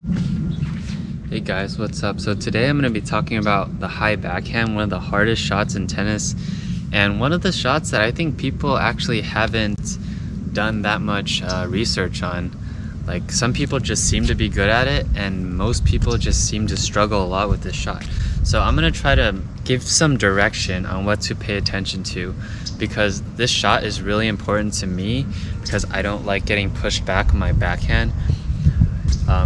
Hey guys, what's up? So today I'm going to be talking about the high backhand, one of the hardest shots in tennis, and one of the shots that I think people actually haven't done that much research on. Like, some people just seem to be good at it, and most people just seem to struggle a lot with this shot. So I'm going to try to give some direction on what to pay attention to, because this shot is really important to me because I don't like getting pushed back on my backhand.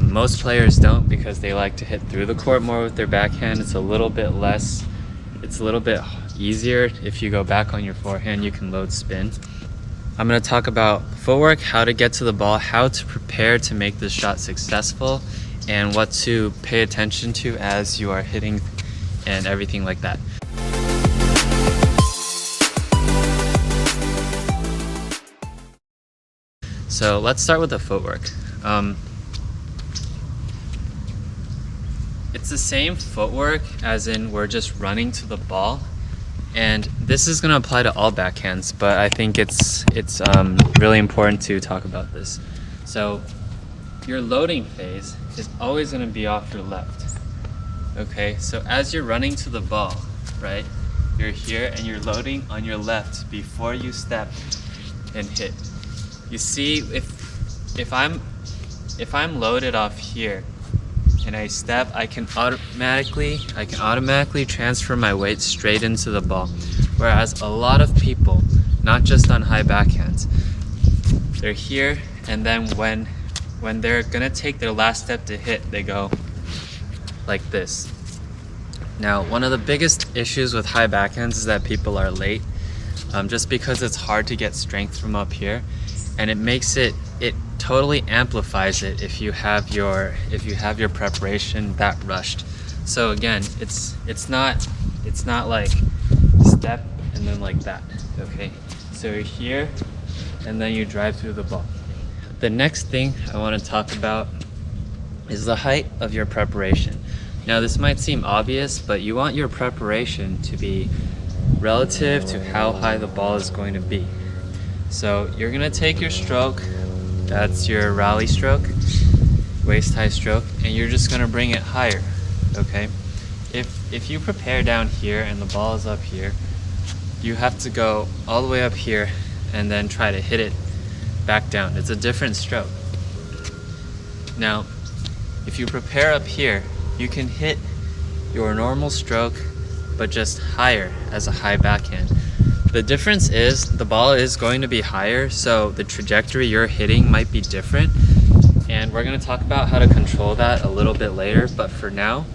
Most players don't, because they like to hit through the court more with their backhand. It's a little bit easier. If you go back on your forehand, you can load spin. I'm going to talk about footwork, how to get to the ball, how to prepare to make this shot successful, and what to pay attention to as you are hitting and everything like that. So let's start with the footwork. It's the same footwork as in we're just running to the ball, and this is going to apply to all backhands, but I think it's really important to talk about this. So your loading phase is always going to be off your left. Okay, so as you're running to the ball, right, you're here and you're loading on your left before you step and hit. You see, if I'm loaded off here and I step, I can automatically transfer my weight straight into the ball. Whereas a lot of people, not just on high backhands, they're here, and then when they're gonna take their last step to hit, they go like this. Now, one of the biggest issues with high backhands is that people are late, just because it's hard to get strength from up here, and it totally amplifies it if you have your preparation that rushed. So again, it's not like step and then like that. Okay, so you're here and then you drive through the ball. The next thing I want to talk about is the height of your preparation. Now, this might seem obvious, but you want your preparation to be relative to how high the ball is going to be. So you're gonna take your stroke, that's your rally stroke, waist high stroke, and you're just gonna bring it higher. Okay, if you prepare down here and the ball is up here, you have to go all the way up here and then try to hit it back down. It's a different stroke. Now, if you prepare up here, you can hit your normal stroke but just higher as a high backhand. The difference is the ball is going to be higher, so the trajectory you're hitting might be different, and we're going to talk about how to control that a little bit later. But for now,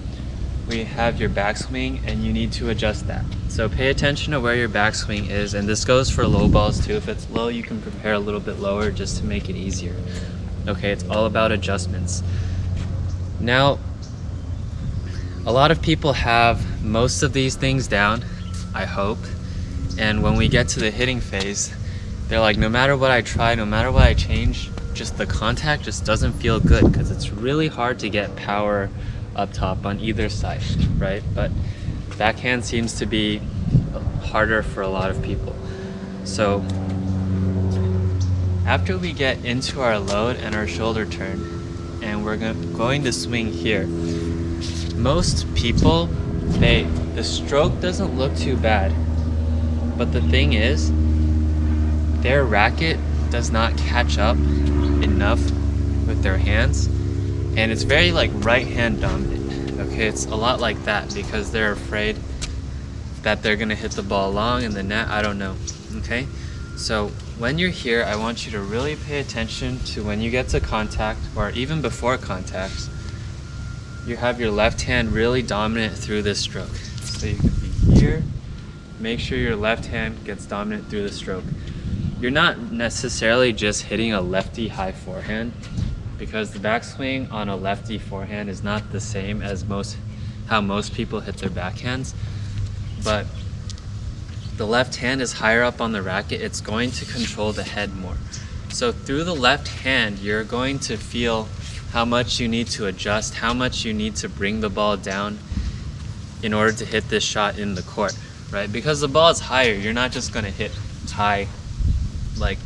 we have your backswing, and you need to adjust that. So pay attention to where your backswing is, and this goes for low balls too. If it's low, you can prepare a little bit lower just to make it easier. Okay, it's all about adjustments. Now, a lot of people have most of these things down, I hope. And when we get to the hitting phase, they're like, no matter what I try, no matter what I change, just the contact just doesn't feel good, because it's really hard to get power up top on either side, right? But backhand seems to be harder for a lot of people. So after we get into our load and our shoulder turn, and we're going to swing here, most people, the stroke doesn't look too bad. But the thing is, their racket does not catch up enough with their hands, and it's very like right hand dominant. Okay, it's a lot like that because they're afraid that they're gonna hit the ball long in the net. I don't know. Okay, so when you're here, I want you to really pay attention to when you get to contact, or even before contact, you have your left hand really dominant through this stroke. So you can be here. Make sure your left hand gets dominant through the stroke. You're not necessarily just hitting a lefty high forehand, because the backswing on a lefty forehand is not the same as how most people hit their backhands. But the left hand is higher up on the racket. It's going to control the head more. So through the left hand, you're going to feel how much you need to adjust, how much you need to bring the ball down in order to hit this shot in the court. Right? Because the ball is higher, you're not just going to hit high, like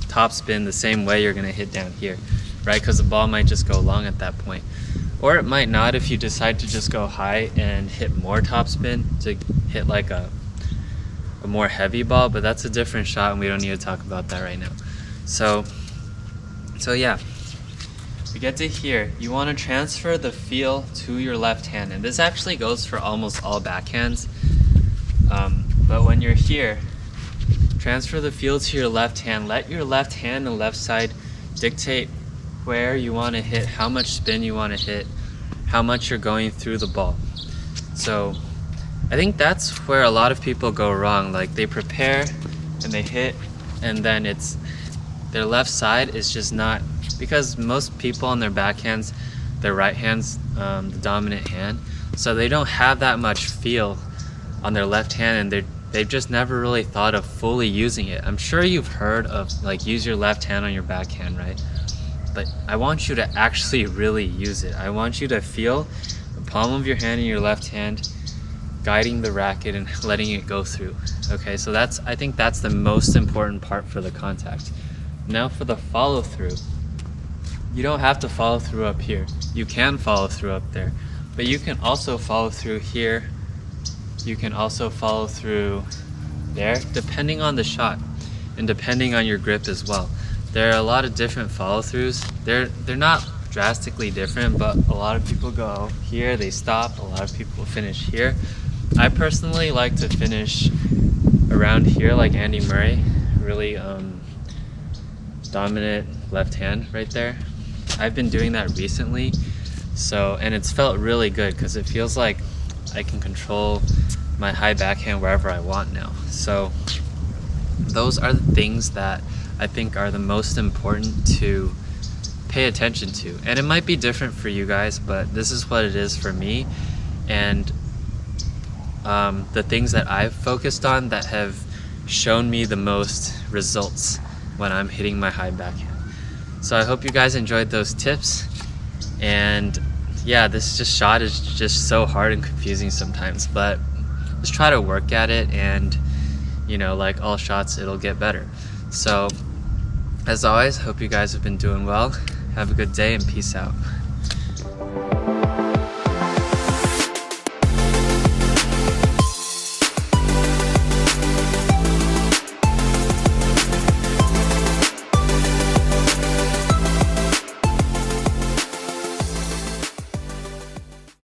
top spin the same way you're going to hit down here, right? Because the ball might just go long at that point. or it might not if you decide to just go high and hit more topspin to hit like a more heavy ball, but that's a different shot and we don't need to talk about that right now. So yeah, we get to here. You want to transfer the feel to your left hand, and this actually goes for almost all backhands. But when you're here, transfer the feel to your left hand. Let your left hand and left side dictate where you want to hit, how much spin you want to hit, how much you're going through the ball. So I think that's where a lot of people go wrong. Like they prepare and they hit, and then it's their left side is just not, because most people on their backhands, their right hand's the dominant hand, so they don't have that much feel on their left hand, and they've just never really thought of fully using it. I'm sure you've heard of like use your left hand on your backhand, right? But I want you to actually really use it. I want you to feel the palm of your hand in your left hand guiding the racket and letting it go through. Okay, so I think that's the most important part for the contact. Now for the follow through. You don't have to follow through up here. You can follow through up there, but you can also follow through here. You can also follow through there, depending on the shot and depending on your grip as well. There are a lot of different follow throughs. They're not drastically different, but a lot of people go here, they stop. A lot of people finish here. I personally like to finish around here like Andy Murray, really dominant left hand right there. I've been doing that recently, and it's felt really good because it feels like I can control my high backhand wherever I want now. So those are the things that I think are the most important to pay attention to. And it might be different for you guys, but this is what it is for me. And the things that I've focused on that have shown me the most results when I'm hitting my high backhand. So I hope you guys enjoyed those tips. And yeah, this shot is just so hard and confusing sometimes, but just try to work at it, and you know, like all shots, it'll get better. So as always, hope you guys have been doing well. Have a good day and peace out.